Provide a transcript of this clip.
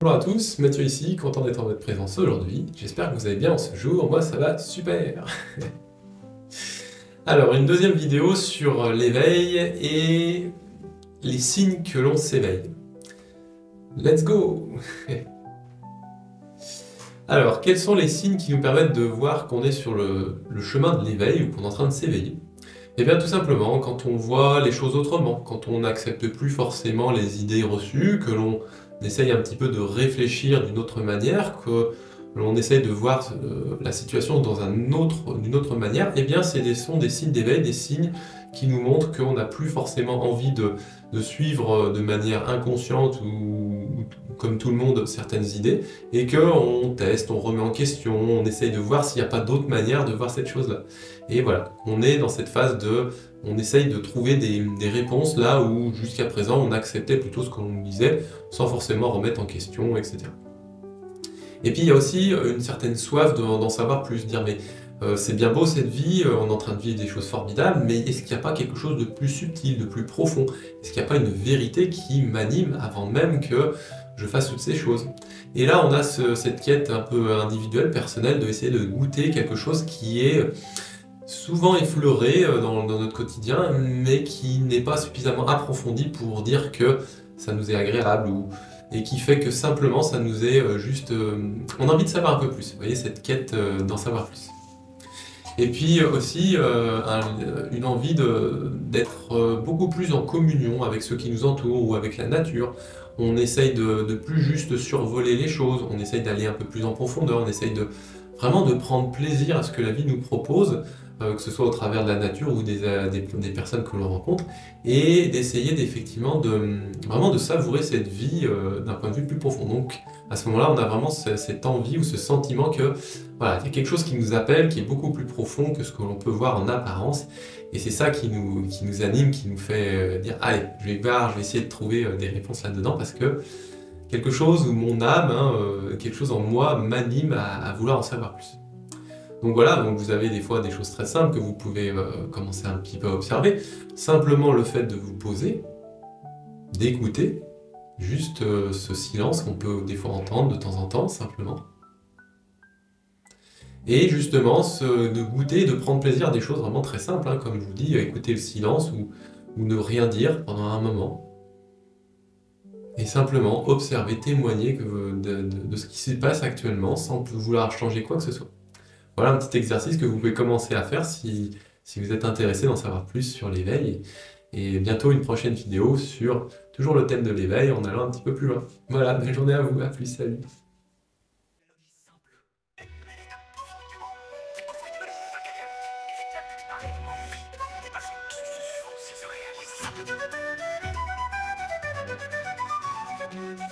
Bonjour à tous, Mathieu ici, content d'être en votre présence aujourd'hui. J'espère que vous allez bien en ce jour, moi ça va super. Alors, une deuxième vidéo sur l'éveil et les signes que l'on s'éveille. Let's go. Alors, quels sont les signes qui nous permettent de voir qu'on est sur le chemin de l'éveil ou qu'on est en train de s'éveiller? Eh bien tout simplement, quand on voit les choses autrement, quand on n'accepte plus forcément les idées reçues, que l'on essaye un petit peu de réfléchir d'une autre manière, que l'on essaye de voir la situation d'une autre manière, eh bien sont des signes d'éveil, des signes qui nous montrent qu'on n'a plus forcément envie de suivre de manière inconsciente ou comme tout le monde certaines idées, et qu'on teste, on remet en question, on essaye de voir s'il n'y a pas d'autre manière de voir cette chose-là. Et voilà, on est dans cette phase on essaye de trouver des réponses là où jusqu'à présent on acceptait plutôt ce qu'on nous disait sans forcément remettre en question, etc. Et puis il y a aussi une certaine soif d'en savoir plus, dire mais c'est bien beau cette vie, on est en train de vivre des choses formidables, mais est-ce qu'il n'y a pas quelque chose de plus subtil, de plus profond? Est-ce qu'il n'y a pas une vérité qui m'anime avant même que je fasse toutes ces choses? Et là on a cette quête un peu individuelle, personnelle, de essayer de goûter quelque chose qui est souvent effleuré dans notre quotidien, mais qui n'est pas suffisamment approfondi pour dire que ça nous est agréable, et qui fait que simplement ça nous est on a envie de savoir un peu plus, vous voyez, cette quête d'en savoir plus. Et puis aussi une envie d'être beaucoup plus en communion avec ceux qui nous entourent ou avec la nature. On essaye de plus juste survoler les choses, on essaye d'aller un peu plus en profondeur, on essaye vraiment de prendre plaisir à ce que la vie nous propose, que ce soit au travers de la nature ou des personnes que l'on rencontre, et d'essayer effectivement vraiment de savourer cette vie d'un point de vue plus profond. Donc à ce moment-là, on a vraiment cette envie ou ce sentiment que voilà, il y a quelque chose qui nous appelle, qui est beaucoup plus profond que ce que l'on peut voir en apparence, et c'est ça qui nous anime, qui nous fait dire allez, je vais essayer de trouver des réponses là-dedans, parce que quelque chose où mon âme, quelque chose en moi m'anime à vouloir en savoir plus. Donc voilà, donc vous avez des fois des choses très simples que vous pouvez commencer un petit peu à observer. Simplement le fait de vous poser, d'écouter, juste ce silence qu'on peut des fois entendre de temps en temps, simplement. Et justement, de goûter, de prendre plaisir à des choses vraiment très simples, hein, comme je vous dis, écouter le silence ou ne rien dire pendant un moment. Et simplement observer, témoigner de ce qui se passe actuellement sans vouloir changer quoi que ce soit. Voilà un petit exercice que vous pouvez commencer à faire si vous êtes intéressé d'en savoir plus sur l'éveil. Et bientôt une prochaine vidéo sur toujours le thème de l'éveil en allant un petit peu plus loin. Voilà, belle journée à vous, à plus, salut! Ses oreilles.